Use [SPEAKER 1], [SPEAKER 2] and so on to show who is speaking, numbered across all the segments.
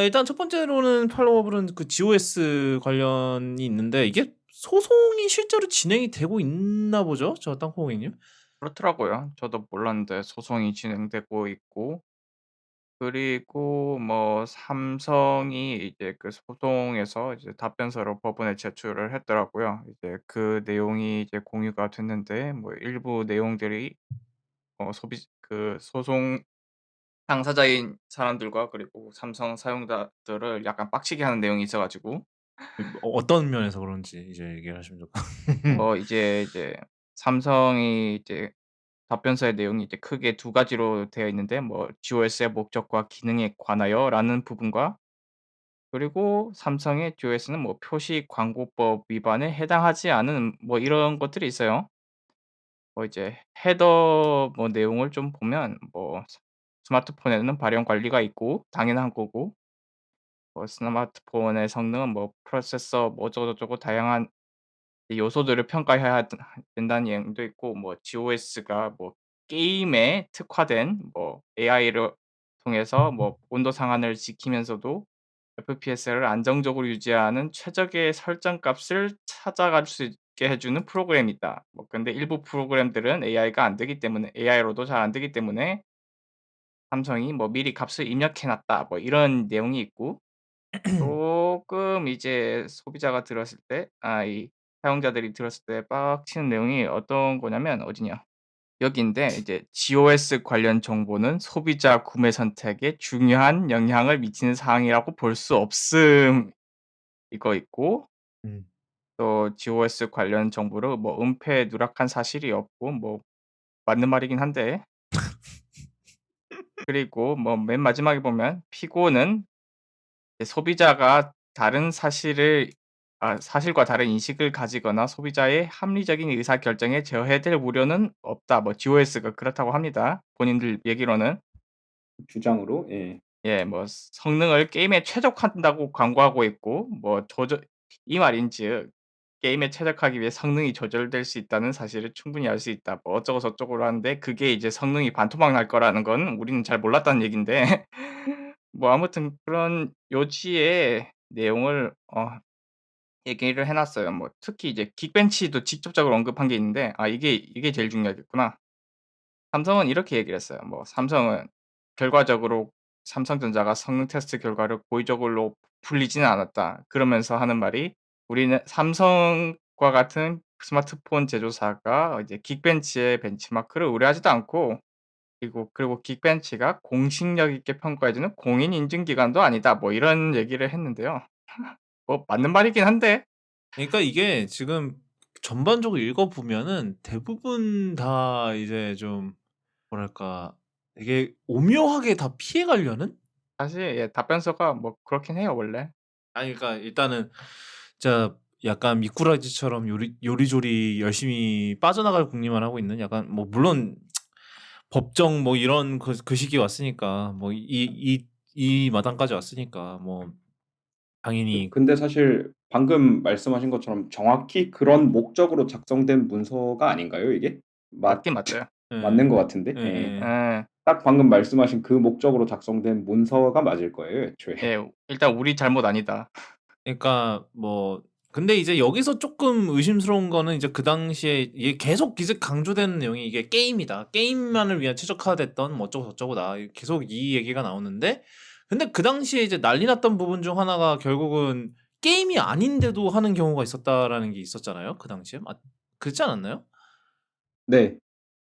[SPEAKER 1] 일단 첫 번째로는 팔로워블은 그 GOS 관련이 있는데 이게 소송이 실제로 진행이 되고 있나 보죠? 저 땅콩이님?
[SPEAKER 2] 그렇더라고요. 저도 몰랐는데 소송이 진행되고 있고, 그리고 뭐 삼성이 이제 그 소송에서 이제 답변서를 법원에 제출을 했더라고요. 이제 그 내용이 이제 공유가 됐는데, 뭐 일부 내용들이 소비 그 소송 당사자인 사람들과 그리고 삼성 사용자들을 약간 빡치게 하는 내용이 있어 가지고,
[SPEAKER 1] 어떤 면에서 그런지 이제 얘기를 하시면 좋
[SPEAKER 2] 이제 삼성이 이제 답변서의 내용이 이제 크게 두 가지로 되어 있는데, 뭐 GOS의 목적과 기능에 관하여라는 부분과, 그리고 삼성의 GOS는 뭐 표시 광고법 위반에 해당하지 않은 뭐 이런 것들이 있어요. 이제 헤더 뭐 내용을 좀 보면, 뭐 스마트폰에는 발열 관리가 있고 당연한 거고, 스마트폰의 성능은 뭐 프로세서 뭐 어쩌고저쩌고 다양한 요소들을 평가해야 된다는 내용도 있고, 뭐 GOS가 뭐 게임에 특화된 뭐 AI를 통해서 뭐 온도 상한을 지키면서도 FPS를 안정적으로 유지하는 최적의 설정 값을 찾아갈 수 있게 해 주는 프로그램이다. 뭐 근데 일부 프로그램들은 AI가 안 되기 때문에, AI로도 잘 안 되기 때문에 삼성이 뭐 미리 값을 입력해 놨다, 뭐 이런 내용이 있고, 쪼끔 이제 소비자가 들었을 때, 이 사용자들이 들었을 때 빡치는 내용이 어떤 거냐면, 어디냐, 여기인데, 이제 "GOS 관련 정보는 소비자 구매 선택에 중요한 영향을 미치는 사항이라고 볼 수 없음." 이거 있고,
[SPEAKER 1] 음.
[SPEAKER 2] 또 "GOS 관련 정보를 뭐 은폐 누락한 사실이 없고." 뭐 맞는 말이긴 한데, 그리고 뭐 맨 마지막에 보면 "피고는 소비자가 다른 사실을 사실과 다른 인식을 가지거나 소비자의 합리적인 의사결정에 저해될 우려는 없다." 뭐 GOS가 그렇다고 합니다, 본인들 얘기로는.
[SPEAKER 3] 주장으로. 예.
[SPEAKER 2] 예, 뭐 성능을 게임에 최적화한다고 광고하고 있고, 뭐 이 말인즉 게임에 최적화하기 위해 성능이 조절될 수 있다는 사실을 충분히 알 수 있다. 뭐 어쩌고 저쩌고를 하는데, 그게 이제 성능이 반토막 날 거라는 건 우리는 잘 몰랐다는 얘긴데, 뭐 아무튼 그런 요지의 내용을 얘기를 해 놨어요. 뭐 특히 이제 긱벤치도 직접적으로 언급한 게 있는데, 이게 제일 중요하겠구나. 삼성은 이렇게 얘기를 했어요. 뭐 삼성은 결과적으로 삼성전자가 성능 테스트 결과를 고의적으로 불리지는 않았다, 그러면서 하는 말이, "우리는 삼성과 같은 스마트폰 제조사가 이제 긱벤치의 벤치마크를 의뢰하지도 않고, 그리고 긱벤치가 공신력 있게 평가해 주는 공인 인증 기관도 아니다." 뭐 이런 얘기를 했는데요. 뭐 맞는 말이긴 한데.
[SPEAKER 1] 그러니까 이게 지금 전반적으로 읽어 보면은 대부분 다 이제 좀 뭐랄까 되게 오묘하게 다 피해 가려는?
[SPEAKER 2] 사실 답변서가 뭐 그렇긴 해요, 원래.
[SPEAKER 1] 아니 그러니까 일단은 진짜 약간 미꾸라지처럼 요리조리 열심히 빠져나갈 궁리만 하고 있는 약간 뭐 물론 법정 뭐 이런 그 시기에 왔으니까 뭐 이 마당까지 왔으니까 뭐 당연히
[SPEAKER 3] 근데 사실 방금 말씀하신 것처럼 정확히 그런 목적으로 작성된 문서가 아닌가요, 이게?
[SPEAKER 2] 맞긴 맞아요.
[SPEAKER 3] 맞는
[SPEAKER 1] 예.
[SPEAKER 3] 것 같은데. 예.
[SPEAKER 1] 예예.
[SPEAKER 2] 예.
[SPEAKER 3] 딱 방금 말씀하신 그 목적으로 작성된 문서가 맞을 거예요, 애초에.
[SPEAKER 2] 예. 일단 우리 잘못 아니다.
[SPEAKER 1] 그러니까 뭐 근데 이제 여기서 쪼끔 의심스러운 거는 이제 그 당시에 이게 계속 이제 강조되는 내용이 이게 게임이다. 게임만을 위한 최적화됐던 뭐 어쩌고 저쩌고다. 계속 이 얘기가 나오는데 근데 그 당시에 이제 난리 났던 부분 중 하나가 결국은 게임이 아닌데도 하는 경우가 있었다라는 게 있었잖아요, 그 당시에. 그렇지 않았나요?
[SPEAKER 3] 네.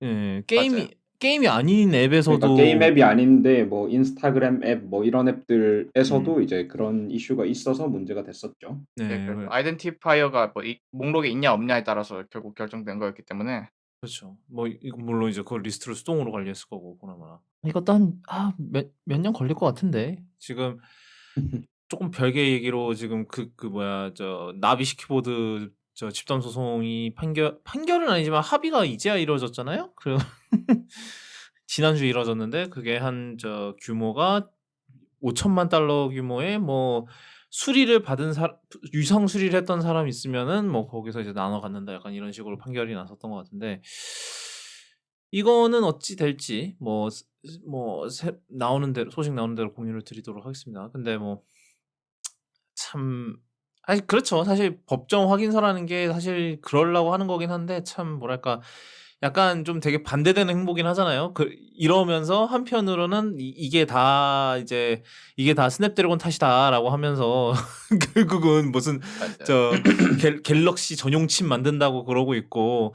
[SPEAKER 1] 예.
[SPEAKER 2] 맞아요.
[SPEAKER 1] 게임이 아닌
[SPEAKER 3] 그러니까 게임
[SPEAKER 1] 앱에서도
[SPEAKER 3] 앱이 아닌데 뭐 인스타그램 앱 뭐 이런
[SPEAKER 1] 음.
[SPEAKER 3] 앱들에서도 이제 그런 이슈가 있어서 문제가 됐었죠.
[SPEAKER 2] 예,
[SPEAKER 1] 네.
[SPEAKER 2] 그래서 아이덴티파이어가 뭐 이 목록에 있냐 없냐에 따라서 결국 결정된 거였기 때문에.
[SPEAKER 1] 그렇죠. 뭐 이거 물론 이제 그걸 리스트로 수동으로 관리했을 거고 보나마나. 이것도 한 몇 년 걸릴 것 같은데. 지금 쪼끔 별개 얘기로 지금 그 뭐야 나비 시큐보드 집단 소송이 판결은 아니지만 합의가 이제야 이루어졌잖아요. 지난주에 이루어졌는데 그게 한 규모가 5천만 달러 규모의 뭐 수리를 받은 유상 수리를 했던 사람이 있으면은 뭐 거기서 이제 나눠 갖는다 약간 이런 식으로 판결이 났었던 것 같은데 이거는 어찌 될지 나오는 대로 소식 나오는 대로 공유를 드리도록 하겠습니다. 근데 뭐 참 아니 그렇죠. 사실 법정 확인서라는 게 사실 그러려고 하는 거긴 한데 참 뭐랄까 약간 좀 되게 반대되는 행보긴 하잖아요. 이러면서 한편으로는 이게 다 이제 "이게 다 스냅드래곤 탓이다."라고 하면서 결국은 무슨
[SPEAKER 2] 맞아요.
[SPEAKER 1] 저 갤럭시 전용 칩 만든다고 그러고 있고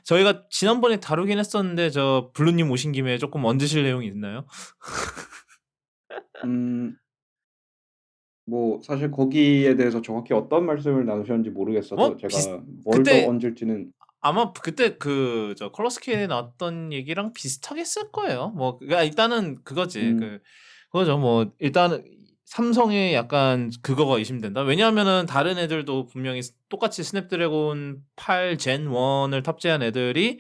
[SPEAKER 1] 저희가 지난번에 다루긴 했었는데 저 블루님 오신 김에 조금 얹으실 내용이 있나요?
[SPEAKER 3] 음 뭐 사실 거기에 대해서 정확히 어떤 말씀을 나누셨는지 모르겠어서
[SPEAKER 1] 비슷
[SPEAKER 3] 제가 뭘 더
[SPEAKER 1] 그때
[SPEAKER 3] 얹을지는.
[SPEAKER 1] 아마 그때 저 컬러 스케일에 나왔던 얘기랑 비슷하게 했을 거예요. 뭐 그러니까 일단은 그거지.
[SPEAKER 3] 음
[SPEAKER 1] 그거죠. 뭐 일단은 삼성에 약간 그거가 의심된다. 왜냐하면은 다른 애들도 분명히 똑같이 스냅드래곤 8 젠 1을 탑재한 애들도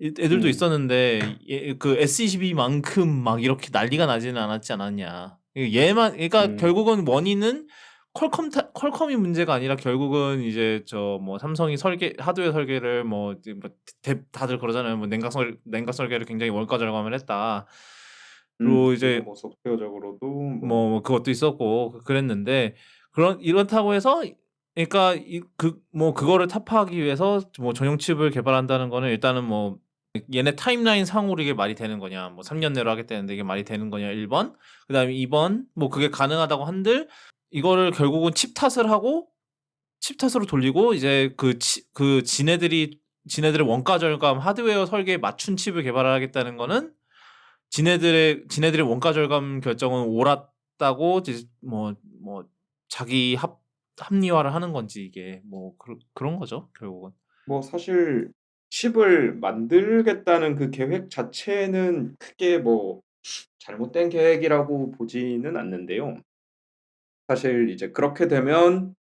[SPEAKER 3] 음.
[SPEAKER 1] 있었는데 그 S22만큼 막 이렇게 난리가 나지는 않았지 않았냐. 얘만 그러니까
[SPEAKER 3] 음.
[SPEAKER 1] 결국은 원인은 퀄컴이 문제가 아니라 결국은 이제 저 뭐 삼성이 하드웨어 설계를 뭐 이제 뭐 다들 그러잖아요. 뭐 냉각 설계를 굉장히 원가 절감을 했다. 그리고
[SPEAKER 3] 그리고
[SPEAKER 1] 이제
[SPEAKER 3] 뭐 소프트웨어적으로도 뭐.
[SPEAKER 1] 뭐 그것도 있었고 그랬는데 이렇다고 해서 그러니까 그거를 타파하기 위해서 뭐 전용 칩을 개발한다는 거는 일단은 뭐 얘네 타임라인 상으로 이게 말이 되는 거냐. 뭐 3년 내로 하겠다는데 이게 말이 되는 거냐 1번. 그다음에 2번 뭐 그게 가능하다고 한들 이거를 결국은 칩 탓으로 돌리고 이제 지네들의 원가 절감 하드웨어 설계에 맞춘 칩을 개발하겠다는 거는 지네들의 원가 절감 결정은 옳았다고 이제 자기 합리화를 하는 건지 이게 뭐 그런 거죠, 결국은.
[SPEAKER 3] 뭐 사실 칩을 만들겠다는 그 계획 자체는 크게 뭐 잘못된 계획이라고 보지는 않는데요. 사실 이제 그렇게 되면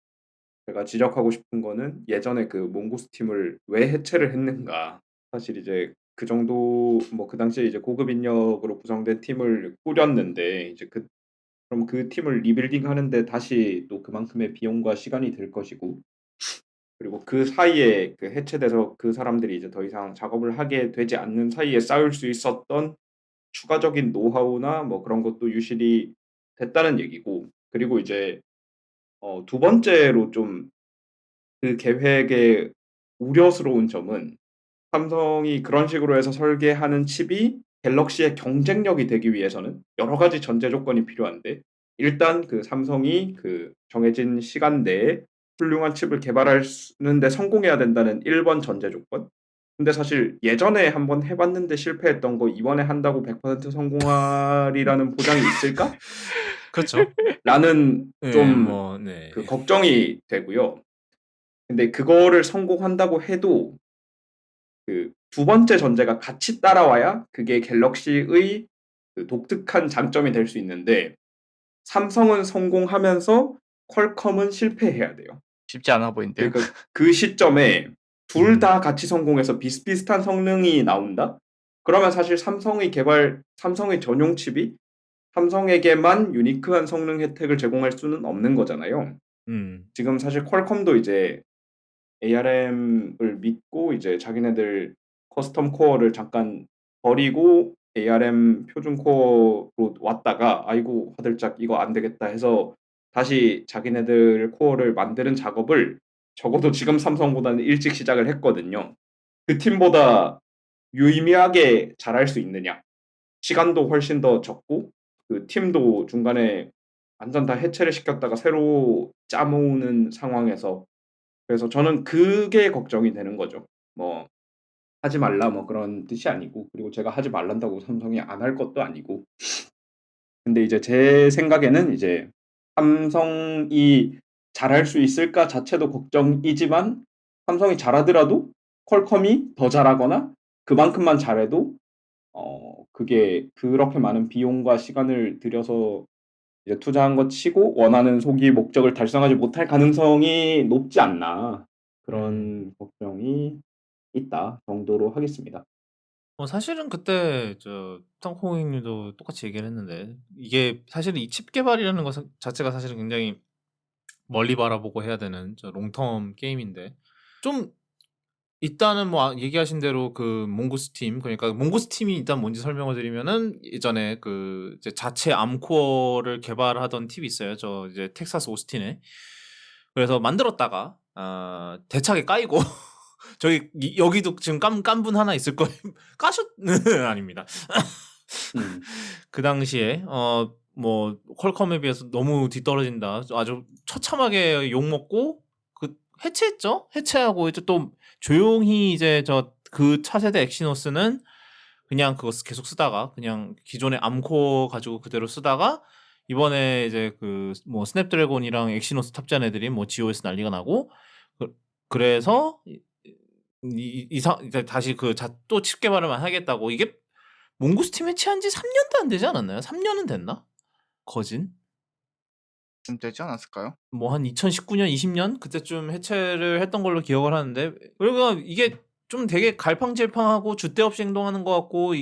[SPEAKER 3] 제가 지적하고 싶은 거는 예전에 그 몽고스팀을 왜 해체를 했는가. 사실 이제 그 정도 뭐 그 당시에 이제 고급 인력으로 구성된 팀을 꾸렸는데 이제 그럼 그 팀을 리빌딩하는 데 다시 또 그만큼의 비용과 시간이 들 것이고, 그리고 그 사이에 그 해체돼서 그 사람들이 이제 더 이상 작업을 하게 되지 않는 사이에 쌓을 수 있었던 추가적인 노하우나 뭐 그런 것도 유실이 됐다는 얘기고, 그리고 이제 두 번째로 좀 그 계획의 우려스러운 점은 삼성이 그런 식으로 해서 설계하는 칩이 갤럭시의 경쟁력이 되기 위해서는 여러 가지 전제 조건이 필요한데, 일단 그 삼성이 그 정해진 시간 내에 훌륭한 칩을 개발하는 데 성공해야 된다는 1번 전제 조건. 근데 사실 예전에 한번 해 봤는데 실패했던 거 이번에 한다고 100% 성공하리라는 보장이 있을까?
[SPEAKER 1] 그렇죠.
[SPEAKER 3] 라는
[SPEAKER 1] 예
[SPEAKER 3] 좀
[SPEAKER 1] 뭐 네.
[SPEAKER 3] 그 걱정이 되고요. 근데 그거를 성공한다고 해도 그 두 번째 전제가 같이 따라와야 그게 갤럭시의 그 독특한 장점이 될 수 있는데, 삼성은 성공하면서 퀄컴은 실패해야 돼요.
[SPEAKER 2] 쉽지 않아 보이는데요.
[SPEAKER 3] 그러니까 그 시점에 둘
[SPEAKER 1] 음.
[SPEAKER 3] 다 같이 성공해서 비슷비슷한 성능이 나온다? 그러면 사실 삼성의 전용 칩이 삼성에게만 유니크한 성능 혜택을 제공할 수는 없는 거잖아요.
[SPEAKER 1] 음.
[SPEAKER 3] 지금 사실 퀄컴도 이제 ARM을 믿고 이제 자기네들 커스텀 코어를 잠깐 버리고 ARM 표준 코어로 왔다가 아이고 화들짝 이거 안 되겠다 해서 다시 자기네들 코어를 만드는 작업을 적어도 지금 삼성보다는 일찍 시작을 했거든요. 그 팀보다 유의미하게 잘할 수 있느냐? 시간도 훨씬 더 적고 그 팀도 중간에 완전 다 해체를 시켰다가 새로 짜 모으는 상황에서, 그래서 저는 그게 걱정이 되는 거죠. 뭐 하지 말라 뭐 그런 뜻이 아니고, 그리고 제가 하지 말란다고 삼성이 안 할 것도 아니고. 근데 이제 제 생각에는 이제 삼성이 잘할 수 있을까 자체도 걱정이지만, 삼성이 잘하더라도 퀄컴이 더 잘하거나 그만큼만 잘해도 그게 그렇게 많은 비용과 시간을 들여서 이제 투자한 것 치고 원하는 소기 목적을 달성하지 못할 가능성이 높지 않나,
[SPEAKER 1] 음.
[SPEAKER 3] 그런 걱정이 있다 정도로 하겠습니다.
[SPEAKER 1] 사실은 그때 땅콩이 님도 똑같이 얘기를 했는데 이게 사실은 이 칩 개발이라는 것 자체가 사실은 굉장히 멀리 바라보고 해야 되는 롱텀 게임인데 좀 일단은 뭐 얘기하신 대로 그 몽고스팀, 그러니까 몽고스팀이 일단 뭔지 설명을 드리면은, 예전에 그 이제 자체 암코어를 개발하던 팀이 있어요. 저 이제 텍사스 오스틴에. 그래서 만들었다가 대차게 까이고 저기 여기도 지금 깐분 하나 있을 거예요. 까셨 아닙니다.
[SPEAKER 3] 음.
[SPEAKER 1] 그 당시에 뭐 퀄컴에 비해서 너무 뒤떨어진다, 아주 처참하게 욕 먹고 그 해체했죠. 해체하고 이제 또 조용히 이제 그 차세대 엑시노스는 그냥 그거 계속 쓰다가, 그냥 기존의 암코어 가지고 그대로 쓰다가, 이번에 이제 그 뭐 스냅드래곤이랑 엑시노스 탑재한 애들이 뭐 GOS 난리가 나고, 그래서 이제 다시 또 칩 개발을 하겠다고. 이게 몽고스팀 해체한 지 3년도 안 되지 않았나요? 3년은 됐나? 거진?
[SPEAKER 2] 좀 되지 않았을까요?
[SPEAKER 1] 뭐 한 2019년, 20년 그때쯤 해체를 했던 걸로 기억을 하는데, 그러니까 이게 좀 되게 갈팡질팡하고 줏대 없이 행동하는 것 같고,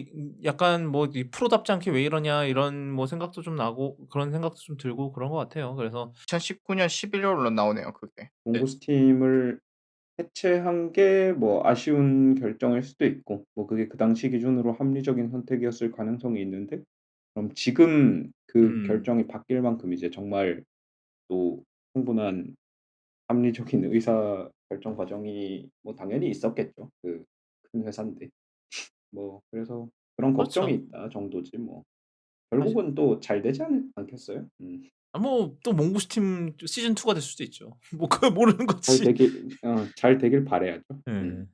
[SPEAKER 1] 약간 뭐 이 프로답지 않게 왜 이러냐 이런 뭐 생각도 좀 나고, 그런 생각도 좀 들고 그런 것 같아요. 그래서
[SPEAKER 2] 2019년 11월로 나오네요, 그게.
[SPEAKER 3] 몽고스팀을 해체한 게 뭐 아쉬운 결정일 수도 있고, 뭐 그게 그 당시 기준으로 합리적인 선택이었을 가능성이 있는데, 그럼 지금 그 결정이 바뀔 만큼 이제 정말 또 충분한 합리적인 의사 결정 과정이 뭐 당연히 있었겠죠. 그 큰 회사인데. 뭐 그래서 그런 걱정이
[SPEAKER 1] 그렇죠.
[SPEAKER 3] 있다 정도지 뭐.
[SPEAKER 1] 사실
[SPEAKER 3] 결국은 또 잘 되지 않겠어요?
[SPEAKER 1] 뭐 또 몽고스팀 시즌 2가 될 수도 있죠. 뭐 그걸 모르는 거지.
[SPEAKER 3] 잘 되길 바라야죠.
[SPEAKER 1] 예.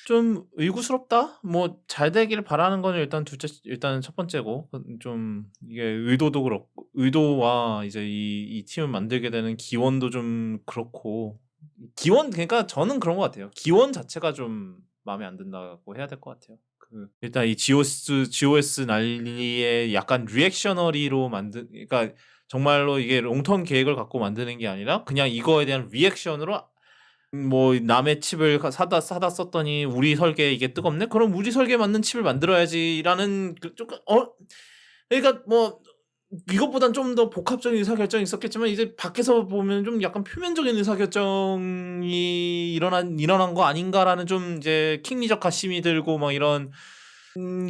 [SPEAKER 1] 좀 의구스럽다? 뭐 잘 되기를 바라는 거는 일단 첫 번째고, 좀 이게 의도도 그렇고, 의도와 이제 이 팀을 만들게 되는 기원도 좀 그렇고, 그러니까 저는 그런 것 같아요. 기원 자체가 좀 마음에 안 든다고 해야 될 것 같아요. 일단 이 GOS 난리에 약간 리액셔너리로 그러니까 정말로 이게 롱텀 계획을 갖고 만드는 게 아니라 그냥 이거에 대한 리액션으로, 뭐 남의 칩을 사다 썼더니 우리 설계에 이게 뜨겁네? 그럼 우리 설계에 맞는 칩을 만들어야지라는 조금 그러니까 뭐 이것보단 좀 더 복합적인 의사결정이 있었겠지만, 이제 밖에서 보면 좀 약간 표면적인 의사결정이 일어난 거 아닌가라는 좀 이제 킹리적 가심이 들고 막 이런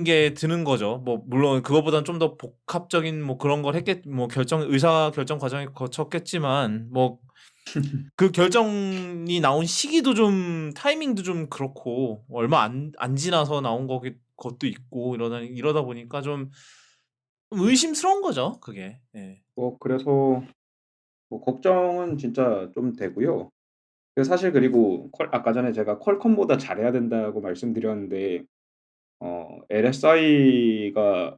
[SPEAKER 1] 게 드는 거죠. 뭐 물론 그거보단 좀 더 복합적인 뭐 그런 걸 뭐 의사결정 과정을 거쳤겠지만, 뭐 그 결정이 나온 시기도 좀 타이밍도 좀 그렇고, 얼마 안 지나서 나온 것도 있고, 이러다 보니까 좀 의심스러운 거죠, 그게. 예.
[SPEAKER 3] 뭐 그래서 뭐 걱정은 진짜 좀 되고요. 사실 그리고 아까 전에 제가 퀄컴보다 잘해야 된다고 말씀드렸는데, LSI가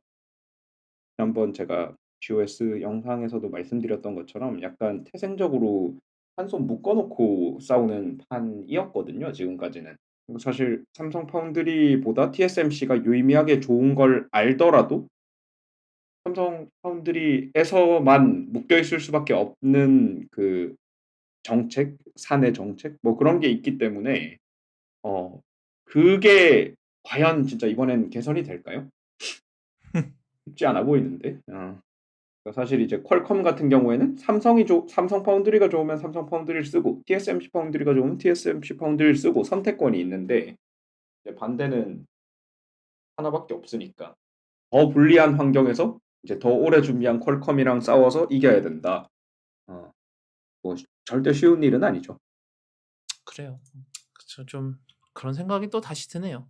[SPEAKER 3] 지난번 제가 GOS 영상에서도 말씀드렸던 것처럼 약간 태생적으로 한 손 묶어 놓고 싸우는 판이었거든요, 지금까지는. 그리고 사실 삼성 파운드리보다 TSMC가 유의미하게 좋은 걸 알더라도 삼성 파운드리에서만 묶여 있을 수밖에 없는 그 정책, 사내 정책 뭐 그런 게 있기 때문에 그게 과연 진짜 이번엔 개선이 될까요? 쉽지 않아 보이는데. 사실 이제 퀄컴 같은 경우에는 삼성 파운드리가 좋으면 삼성 파운드리를 쓰고, TSMC 파운드리가 좋으면 TSMC 파운드리를 쓰고 선택권이 있는데, 이제 반대는 하나밖에 없으니까 더 불리한 환경에서 이제 더 오래 준비한 퀄컴이랑 싸워서 이겨야 된다. 뭐 절대 쉬운 일은 아니죠.
[SPEAKER 1] 그래요. 그쵸. 좀 그런 생각이 또 다시 드네요.